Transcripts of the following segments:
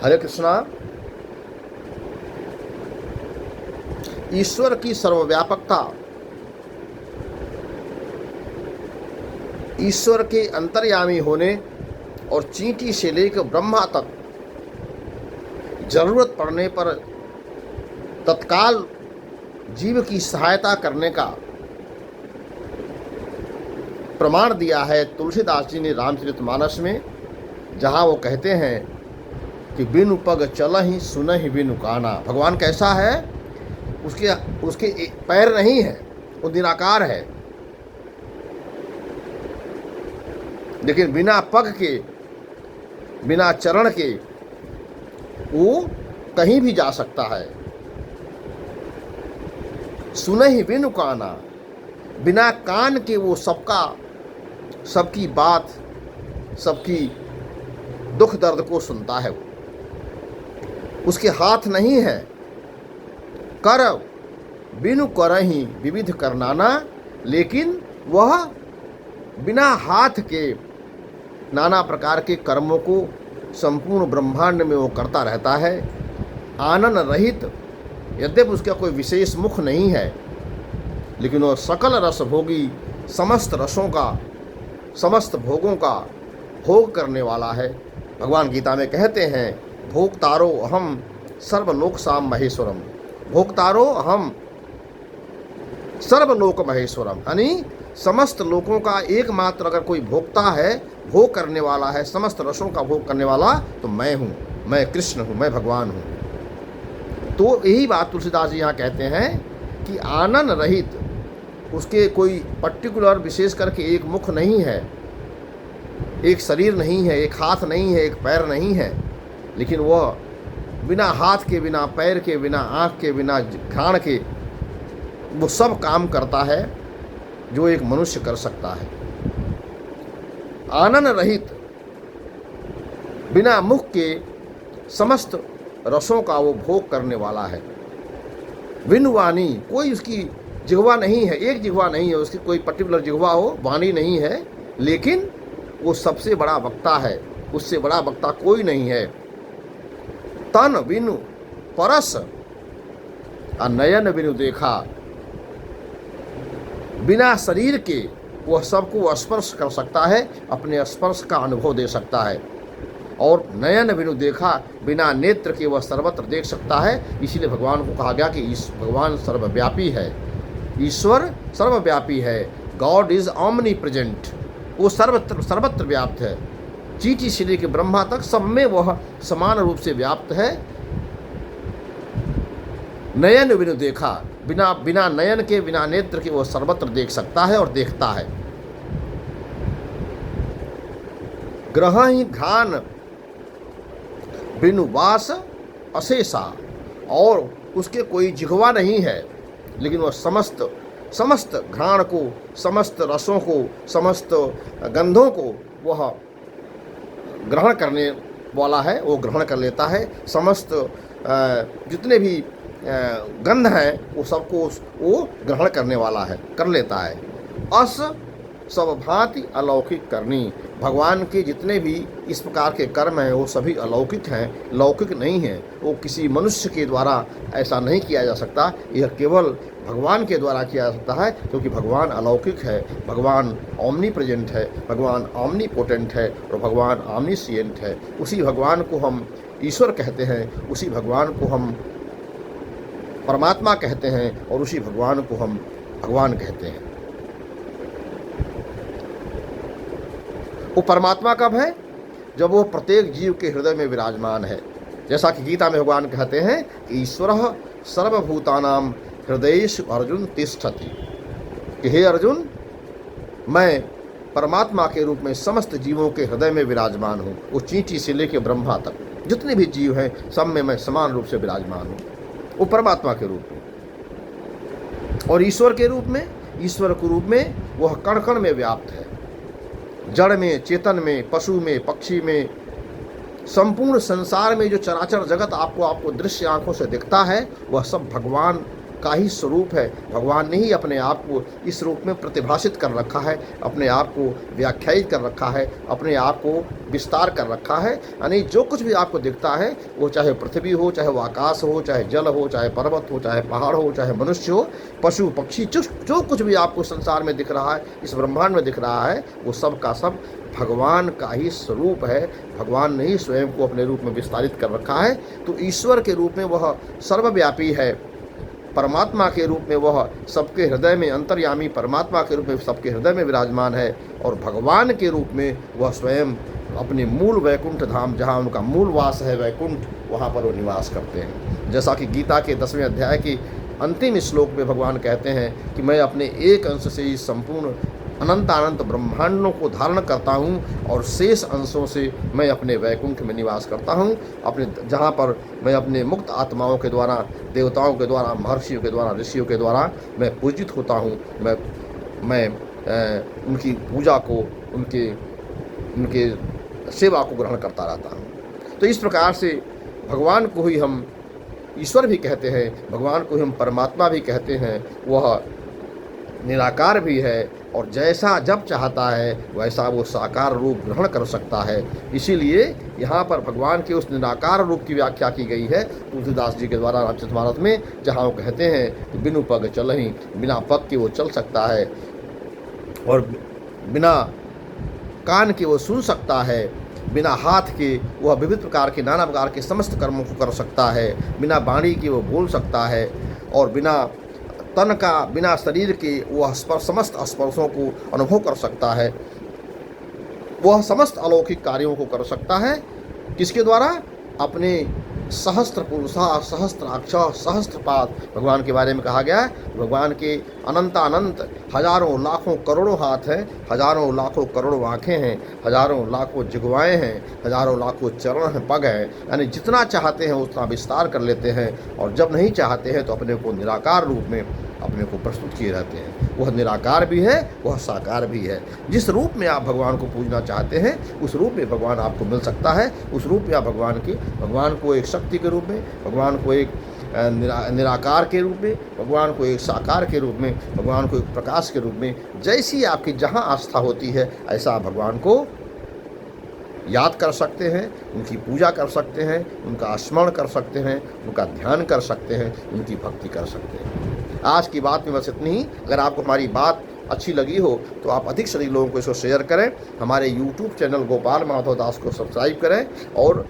हरे कृष्णा। ईश्वर की सर्वव्यापकता, ईश्वर के अंतर्यामी होने और चींटी से लेकर ब्रह्मा तक जरूरत पड़ने पर तत्काल जीव की सहायता करने का प्रमाण दिया है तुलसीदास जी ने रामचरितमानस में, जहाँ वो कहते हैं कि बिनु पग चलहि सुनहि बिनु काना। भगवान कैसा है? उसके पैर नहीं है, वो निराकार है, लेकिन बिना पग के, बिना चरण के वो कहीं भी जा सकता है। सुनहि बिनु काना, बिना कान के वो सबकी बात, सबकी दुख दर्द को सुनता है। उसके हाथ नहीं है। कर बिनु करहि विविध करनाना, लेकिन वह बिना हाथ के नाना प्रकार के कर्मों को संपूर्ण ब्रह्मांड में वो करता रहता है। आनन रहित, यद्यपि उसका कोई विशेष मुख नहीं है, लेकिन वह सकल रस भोगी, समस्त रसों का, समस्त भोगों का भोग करने वाला है। भगवान गीता में कहते हैं, भोक्तारो अहम सर्वलोक साम महेश्वरम। भोक्तारो अहम सर्वलोक महेश्वरम, यानी समस्त लोकों का एकमात्र अगर कोई भोक्ता है, भोग करने वाला है, समस्त रसों का भोग करने वाला, तो मैं हूँ, मैं कृष्ण हूँ, मैं भगवान हूँ। तो यही बात तुलसीदास जी यहाँ कहते हैं कि आनन रहित, उसके कोई पर्टिकुलर विशेष करके एक मुख नहीं है, एक शरीर नहीं है, एक हाथ नहीं है, एक पैर नहीं है, लेकिन वह बिना हाथ के, बिना पैर के, बिना आँख के, बिना घ्राण के वो सब काम करता है जो एक मनुष्य कर सकता है। आनन रहित, बिना मुख के समस्त रसों का वो भोग करने वाला है। विनुवाणी, कोई उसकी जिह्वा नहीं है, एक जिह्वा नहीं है, उसकी कोई पर्टिकुलर जिह्वा हो, वाणी नहीं है, लेकिन वो सबसे बड़ा वक्ता है, उससे बड़ा वक्ता कोई नहीं है। तन बिनु परस और नयन बिनु देखा, बिना शरीर के वह सबको स्पर्श कर सकता है, अपने स्पर्श का अनुभव दे सकता है। और नयन बिनु देखा, बिना नेत्र के वह सर्वत्र देख सकता है। इसीलिए भगवान को कहा गया कि भगवान सर्वव्यापी है, ईश्वर सर्वव्यापी है। गॉड इज ऑमनी प्रेजेंट, वो सर्वत्र व्याप्त है। चींटी से लेकर ब्रह्मा तक सब में वह समान रूप से व्याप्त है। नयन बिनु देखा, बिना नयन के, बिना नेत्र के वह सर्वत्र देख सकता है और देखता है। ग्रह ही घ्राण बिनु वास अशेषा, और उसके कोई जिह्वा नहीं है, लेकिन वह समस्त घ्राण को, समस्त रसों को, समस्त गंधों को वह ग्रहण करने वाला है, वो ग्रहण कर लेता है। समस्त जितने भी गंध हैं वो सबको वो ग्रहण करने वाला है, कर लेता है। अस सब भांति अलौकिक करनी, भगवान के जितने भी इस प्रकार के कर्म हैं वो सभी अलौकिक हैं, लौकिक नहीं हैं। वो किसी मनुष्य के द्वारा ऐसा नहीं किया जा सकता, यह केवल भगवान के द्वारा किया जा सकता है, क्योंकि भगवान अलौकिक है, भगवान ओमनी प्रेजेंट है, भगवान ओमनी पोटेंट है और भगवान ओमनीसिएंट है। उसी भगवान को हम ईश्वर कहते हैं, उसी भगवान को हम परमात्मा कहते हैं और उसी भगवान को हम भगवान कहते हैं। वो परमात्मा कब है? जब वो प्रत्येक जीव के हृदय में विराजमान है। जैसा कि गीता में भगवान कहते हैं कि ईश्वरः सर्वभूतानां हृदयेषु अर्जुन तिष्ठति, कि हे अर्जुन, मैं परमात्मा के रूप में समस्त जीवों के हृदय में विराजमान हूँ। वो चींटी से लेकर ब्रह्मा तक जितने भी जीव हैं सब में मैं समान रूप से विराजमान हूँ। वो परमात्मा के रूप में। और ईश्वर के रूप में वह कण कण में व्याप्त है, जड़ में, चेतन में, पशु में, पक्षी में, संपूर्ण संसार में जो चराचर जगत आपको दृश्य आंखों से दिखता है वह सब भगवान का ही स्वरूप है। भगवान ने ही अपने आप को इस रूप में प्रतिभाषित कर रखा है, अपने आप को व्याख्यायित कर रखा है, अपने आप को विस्तार कर रखा है। यानी जो कुछ भी आपको दिखता है, वो चाहे पृथ्वी हो, चाहे वो आकाश हो, चाहे जल हो, चाहे पर्वत हो, चाहे पहाड़ हो, चाहे मनुष्य हो, पशु पक्षी, जो कुछ भी आपको संसार में दिख रहा है, इस ब्रह्मांड में दिख रहा है, वो सब का सब भगवान का ही स्वरूप है। भगवान ने ही स्वयं को अपने रूप में विस्तारित कर रखा है। तो ईश्वर के रूप में वह सर्वव्यापी है, परमात्मा के रूप में वह सबके हृदय में अंतर्यामी, परमात्मा के रूप में सबके हृदय में विराजमान है, और भगवान के रूप में वह स्वयं अपने मूल वैकुंठ धाम, जहाँ उनका मूल वास है वैकुंठ, वहाँ पर वो निवास करते हैं। जैसा कि गीता के 10वें अध्याय की अंतिम श्लोक में भगवान कहते हैं कि मैं अपने एक अंश से इस संपूर्ण अनंत अनंत ब्रह्मांडों को धारण करता हूँ, और शेष अंशों से मैं अपने वैकुंठ में निवास करता हूँ, अपने जहाँ पर मैं अपने मुक्त आत्माओं के द्वारा, देवताओं के द्वारा, महर्षियों के द्वारा, ऋषियों के द्वारा मैं पूजित होता हूँ। मैं उनकी पूजा को, उनके सेवा को ग्रहण करता रहता हूँ। तो इस प्रकार से भगवान को ही हम ईश्वर भी कहते हैं, भगवान को ही हम परमात्मा भी कहते हैं। वह निराकार भी है, और जैसा जब चाहता है वैसा वो साकार रूप ग्रहण कर सकता है। इसीलिए यहाँ पर भगवान के उस निराकार रूप की व्याख्या की गई है तुलसीदास जी के द्वारा रामचरितमानस में, जहाँ वो कहते हैं कि बिनु पग चलहि, बिना पग के वो चल सकता है, और बिना कान के वो सुन सकता है, बिना हाथ के वह विविध प्रकार के नाना प्रकार के समस्त कर्मों को कर सकता है, बिना वाणी के वो बोल सकता है, और बिना तन का, बिना शरीर के वह समस्त स्पर्शों को अनुभव कर सकता है। वह समस्त अलौकिक कार्यों को कर सकता है। किसके द्वारा? अपने सहस्त्र पुरुषा सहस्त्राक्ष सहस्त्रपाद, भगवान के बारे में कहा गया है। भगवान के अनंत अनंत हजारों लाखों करोड़ों हाथ हैं, हजारों लाखों करोड़ों आँखें हैं, हजारों लाखों जिह्वाएँ हैं, हजारों लाखों चरण हैं, पग हैं। यानी जितना चाहते हैं उतना विस्तार कर लेते हैं, और जब नहीं चाहते हैं तो अपने को निराकार रूप में अपने को प्रस्तुत किए रहते हैं। वह निराकार भी है, वह साकार भी है। जिस रूप में आप भगवान को पूजना चाहते हैं उस रूप में भगवान आपको मिल सकता है। उस रूप में आप भगवान को एक शक्ति के रूप में, भगवान को एक निराकार के रूप में, भगवान को एक साकार के रूप में, भगवान को एक प्रकाश के रूप में, जैसी आपकी जहाँ आस्था होती है ऐसा भगवान को याद कर सकते हैं, उनकी पूजा कर सकते हैं, उनका स्मरण कर सकते हैं, उनका ध्यान कर सकते हैं, उनकी भक्ति कर सकते हैं। आज की बात में बस इतनी ही। अगर आपको हमारी बात अच्छी लगी हो तो आप अधिक से अधिक लोगों को इसको शेयर करें। हमारे YouTube चैनल गोपाल माधव दास को सब्सक्राइब करें, और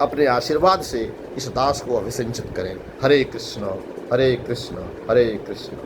अपने आशीर्वाद से इस दास को अभिषिंचित करें। हरे कृष्ण हरे कृष्ण हरे कृष्ण।